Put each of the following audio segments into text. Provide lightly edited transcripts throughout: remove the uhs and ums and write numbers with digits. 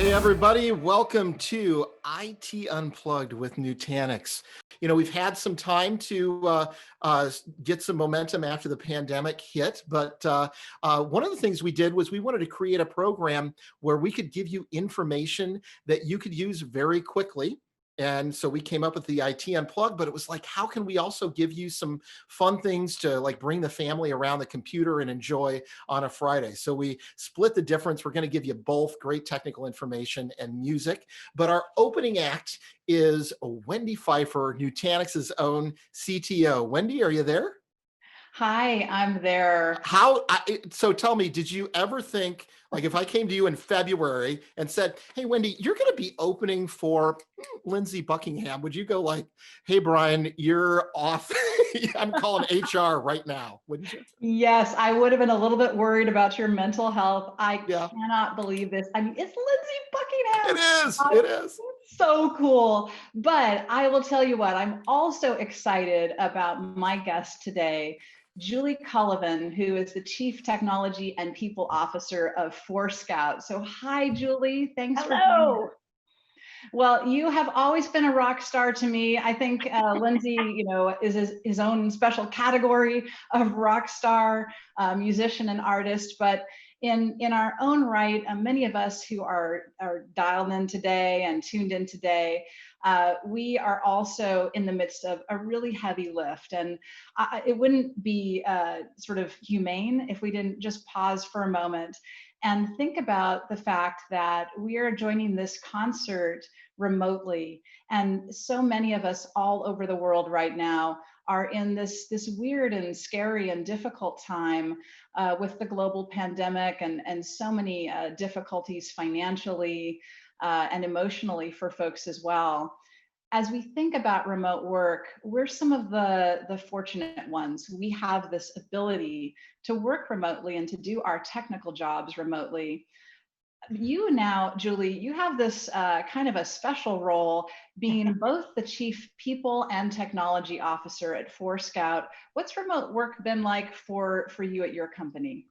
Hey everybody, welcome to IT Unplugged with Nutanix. We've had some time to get some momentum after the pandemic hit, but one of the things we did was we wanted to create a program where we could give you information that you could use very quickly. And so we came up with the IT Unplugged, but it was like, how can we also give you some fun things to like bring the family around the computer and enjoy on a Friday? So we split the difference. We're going to give you both great technical information and music. But our opening act is Wendy Pfeiffer, Nutanix's own CTO. Wendy, are you there? Hi, I'm there. So tell me, did you ever think, like if I came to you in February and said, hey, Wendy, you're going to be opening for Lindsay Buckingham, would you go like, hey, Brian, you're off. I'm calling HR right now, wouldn't you? Yes, I would have been a little bit worried about your mental health. I Yeah, cannot believe this. I mean, it's Lindsay it Buckingham. is. It is. So cool. But I will tell you what, I'm also excited about my guest today, Julie Cullivan, who is the Chief Technology and People Officer of Forescout. So hi, Julie. Thanks for joining us. Hello. Well, you have always been a rock star to me. I think Lindsay, is his own special category of rock star, musician and artist. But in our own right, many of us who are dialed in today and tuned in today, we are also in the midst of a really heavy lift. And it wouldn't be sort of humane if we didn't just pause for a moment and think about the fact that we are joining this concert remotely. And so many of us all over the world right now are in this weird and scary and difficult time with the global pandemic and so many difficulties financially and emotionally for folks as well. As we think about remote work, we're some of the fortunate ones. We have this ability to work remotely and to do our technical jobs remotely. You now, Julie, you have this kind of a special role being both the Chief People and Technology Officer at Forescout. What's remote work been like for you at your company?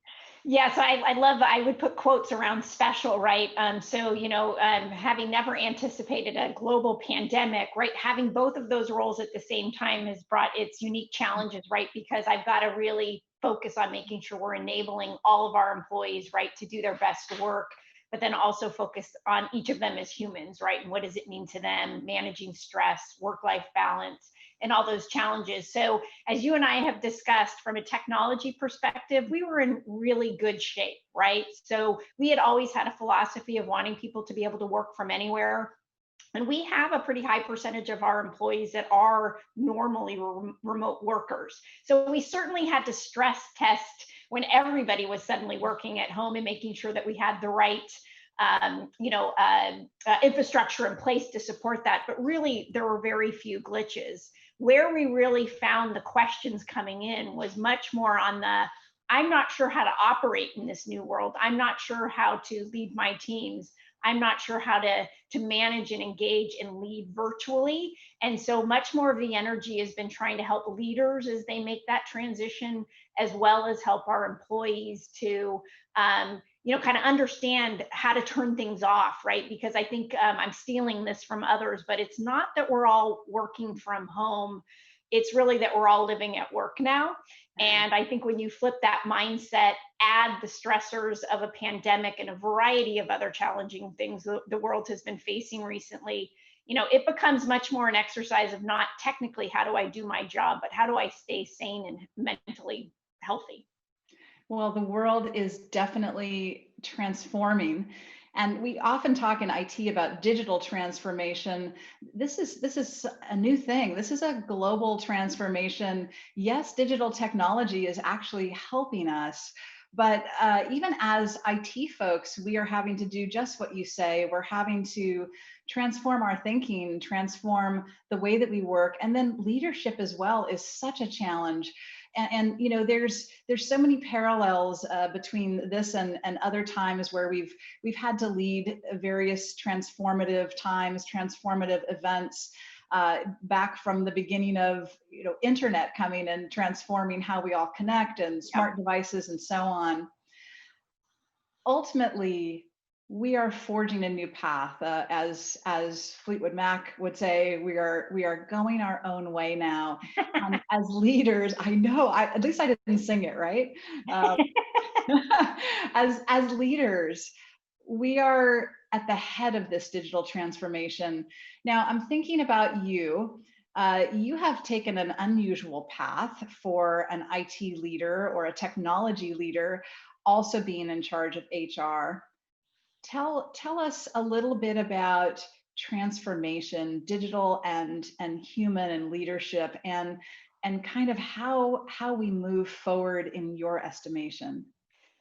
Yeah, so I would put quotes around special, right? Having never anticipated a global pandemic, right? Having both of those roles at the same time has brought its unique challenges, right? Because I've got to really focus on making sure we're enabling all of our employees, right, to do their best work, but then also focus on each of them as humans, right? And what does it mean to them, managing stress, work-life balance, and all those challenges. So as you and I have discussed from a technology perspective, we were in really good shape, right? So we had always had a philosophy of wanting people to be able to work from anywhere. And we have a pretty high percentage of our employees that are normally remote workers. So we certainly had to stress test when everybody was suddenly working at home and making sure that we had the right infrastructure in place to support that. But really, there were very few glitches. Where we really found the questions coming in was much more on the, I'm not sure how to operate in this new world. I'm not sure how to lead my teams. I'm not sure how to manage and engage and lead virtually. And so much more of the energy has been trying to help leaders as they make that transition, as well as help our employees to kind of understand how to turn things off, right? Because I think I'm stealing this from others, but it's not that we're all working from home. It's really that we're all living at work now. And I think when you flip that mindset, add the stressors of a pandemic and a variety of other challenging things the world has been facing recently, it becomes much more an exercise of not technically how do I do my job, but how do I stay sane and mentally healthy? Well, the world is definitely transforming. And we often talk in IT about digital transformation. This is a new thing. This is a global transformation. Yes, digital technology is actually helping us. But even as IT folks, we are having to do just what you say. We're having to transform our thinking, transform the way that we work. And then leadership as well is such a challenge. And there's so many parallels between this and other times where we've had to lead various transformative times, transformative events, back from the beginning of internet coming and transforming how we all connect and smart devices and so on. Ultimately, we are forging a new path. As Fleetwood Mac would say, we are going our own way now. As leaders, I know, at least I didn't sing it, right? As leaders, we are at the head of this digital transformation. Now, I'm thinking about you. You have taken an unusual path for an IT leader or a technology leader, also being in charge of HR. Tell us a little bit about transformation, digital and human and leadership, and kind of how we move forward in your estimation.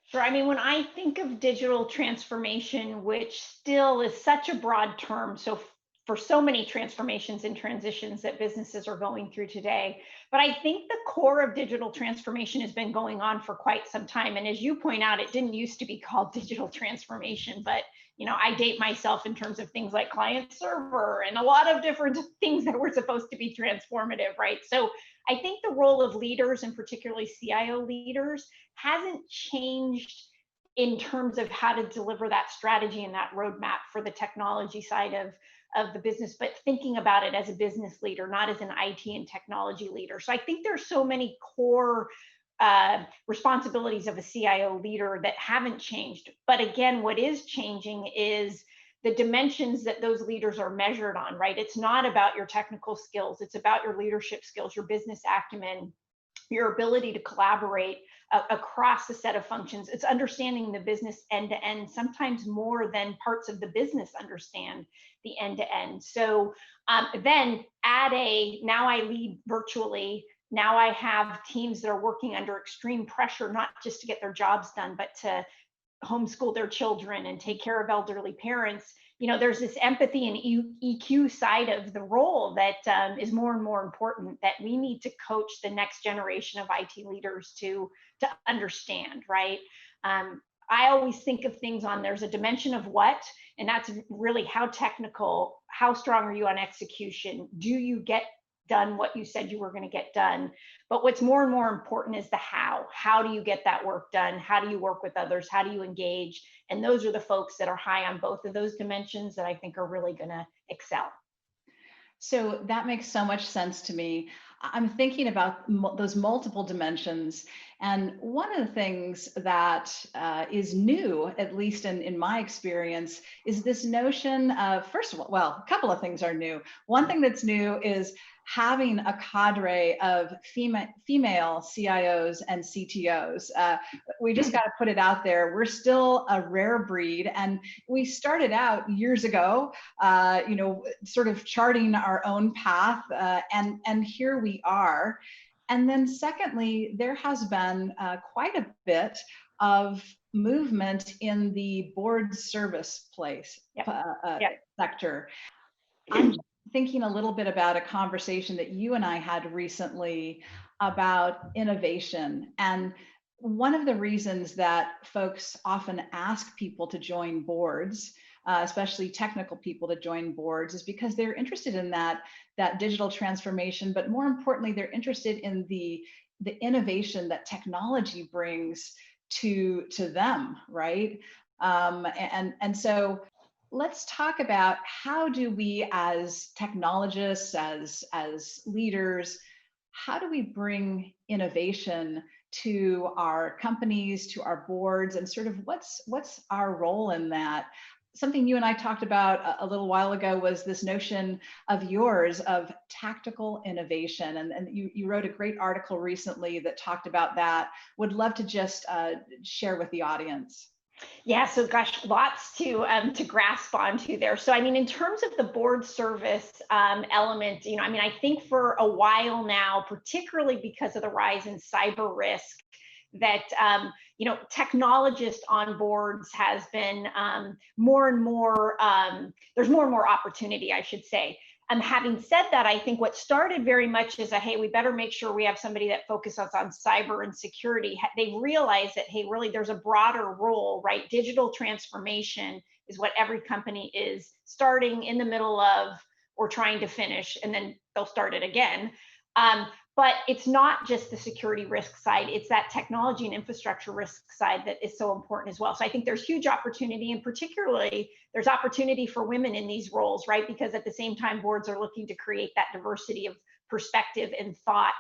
Sure. I mean, when I think of digital transformation, which still is such a broad term, so for so many transformations and transitions that businesses are going through today, but I think the core of digital transformation has been going on for quite some time. And as you point out, it didn't used to be called digital transformation, but I date myself in terms of things like client server and a lot of different things that were supposed to be transformative, right? So I think the role of leaders, and particularly CIO leaders, hasn't changed in terms of how to deliver that strategy and that roadmap for the technology side of the business, but thinking about it as a business leader, not as an IT and technology leader. So I think there's so many core responsibilities of a CIO leader that haven't changed. But again, what is changing is the dimensions that those leaders are measured on, right? It's not about your technical skills. It's about your leadership skills, your business acumen, your ability to collaborate across a set of functions. It's understanding the business end to end, sometimes more than parts of the business understand the end to end. So then add now I lead virtually. Now I have teams that are working under extreme pressure, not just to get their jobs done, but to homeschool their children and take care of elderly parents. There's this empathy and EQ side of the role that is more and more important, that we need to coach the next generation of IT leaders to understand, right? I always think of things there's a dimension of what, and that's really how technical, how strong are you on execution? Do you get done what you said you were going to get done? But what's more and more important is the how. How do you get that work done? How do you work with others? How do you engage? And those are the folks that are high on both of those dimensions that I think are really going to excel. So that makes so much sense to me. I'm thinking about those multiple dimensions. And one of the things that is new, at least in my experience, is this notion of, first of all, well, a couple of things are new. One thing that's new is having a cadre of female CIOs and CTOs. We just got to put it out there. We're still a rare breed. And we started out years ago, sort of charting our own path. And here we are. And then secondly, there has been quite a bit of movement in the board service sector. I'm thinking a little bit about a conversation that you and I had recently about innovation. And one of the reasons that folks often ask people to join boards, especially technical people to join boards, is because they're interested in that digital transformation, but more importantly, they're interested in the innovation that technology brings to them, right? And so let's talk about, how do we as technologists, as leaders, how do we bring innovation to our companies, to our boards, and sort of what's our role in that? Something you and I talked about a little while ago was this notion of yours of tactical innovation. And you wrote a great article recently that talked about that. Would love to just share with the audience. Yeah, so gosh, lots to grasp onto there. So I mean, in terms of the board service element, I think for a while now, particularly because of the rise in cyber risk, that technologists on boards has been more and more, there's more and more opportunity, I should say. Having said that, I think what started very much as hey, we better make sure we have somebody that focuses on cyber and security. They realized that, hey, really there's a broader role, right? Digital transformation is what every company is starting, in the middle of, or trying to finish, and then they'll start it again. But it's not just the security risk side, it's that technology and infrastructure risk side that is so important as well. So I think there's huge opportunity, and particularly there's opportunity for women in these roles, right? Because at the same time, boards are looking to create that diversity of perspective and thought.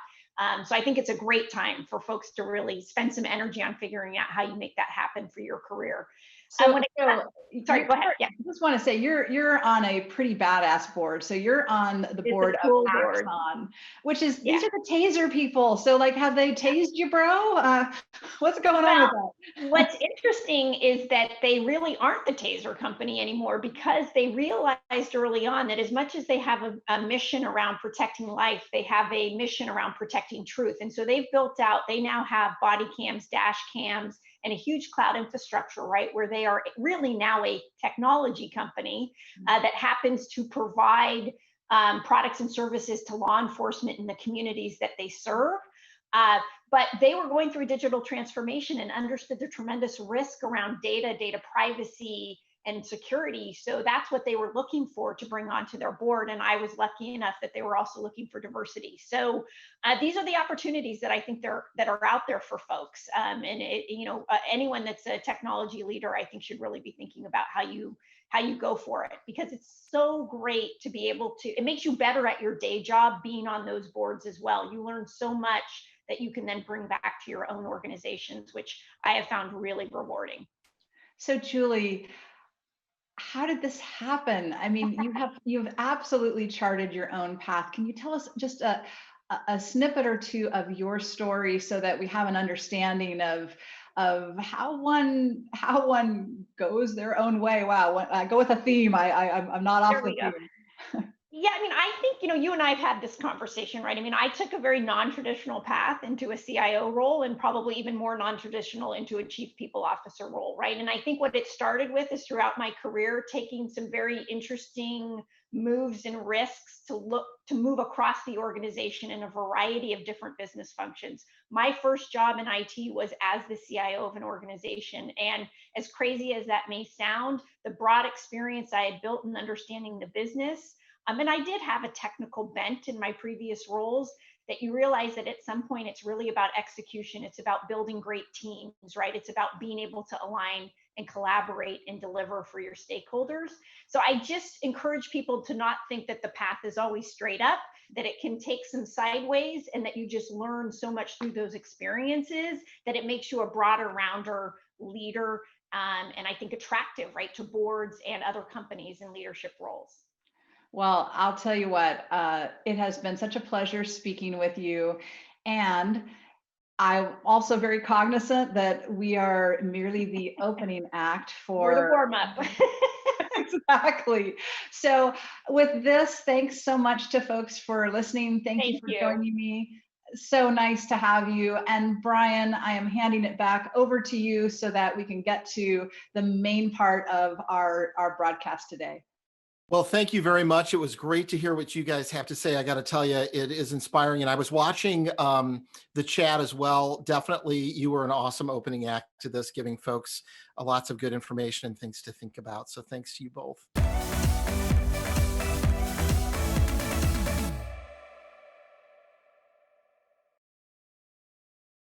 So I think it's a great time for folks to really spend some energy on figuring out how you make that happen for your career. So, Sorry, go ahead. Yeah. I just want to say you're on a pretty badass board. So you're on the board of Axon, which is these are the taser people. So like, have they tased you, bro? What's going on with that? What's interesting is that they really aren't the taser company anymore, because they realized early on that as much as they have a mission around protecting life, they have a mission around protecting truth. And so they've built out, they now have body cams, dash cams, and a huge cloud infrastructure, right? Where they are really now a technology company that happens to provide products and services to law enforcement in the communities that they serve. But they were going through digital transformation and understood the tremendous risk around data privacy, and security. So that's what they were looking for to bring onto their board. And I was lucky enough that they were also looking for diversity. So these are the opportunities that I think that are out there for folks. And anyone that's a technology leader, I think should really be thinking about how you go for it, because it's so great to be able to, it makes you better at your day job being on those boards as well. You learn so much that you can then bring back to your own organizations, which I have found really rewarding. So Julie, how did this happen? I mean, you've absolutely charted your own path. Can you tell us just a snippet or two of your story so that we have an understanding of how one goes their own way? Wow, I go with a theme. I'm not off the theme. Yeah, I mean, I think, you and I have had this conversation, right? I mean, I took a very non-traditional path into a CIO role, and probably even more non-traditional into a chief people officer role, right? And I think what it started with is throughout my career, taking some very interesting moves and risks to move across the organization in a variety of different business functions. My first job in IT was as the CIO of an organization. And as crazy as that may sound, the broad experience I had built in understanding the business, and I did have a technical bent in my previous roles, that you realize that at some point it's really about execution. It's about building great teams, right? It's about being able to align and collaborate and deliver for your stakeholders. So I just encourage people to not think that the path is always straight up, that it can take some sideways, and that you just learn so much through those experiences that it makes you a broader, rounder leader, and I think attractive, right, to boards and other companies in leadership roles. Well, I'll tell you what, it has been such a pleasure speaking with you. And I'm also very cognizant that we are merely the opening act for the warm-up. Exactly. So with this, thanks so much to folks for listening. Thank you for joining me. So nice to have you. And Brian, I am handing it back over to you so that we can get to the main part of our broadcast today. Well, thank you very much. It was great to hear what you guys have to say. I got to tell you, it is inspiring. And I was watching the chat as well. Definitely, you were an awesome opening act to this, giving folks lots of good information and things to think about. So thanks to you both.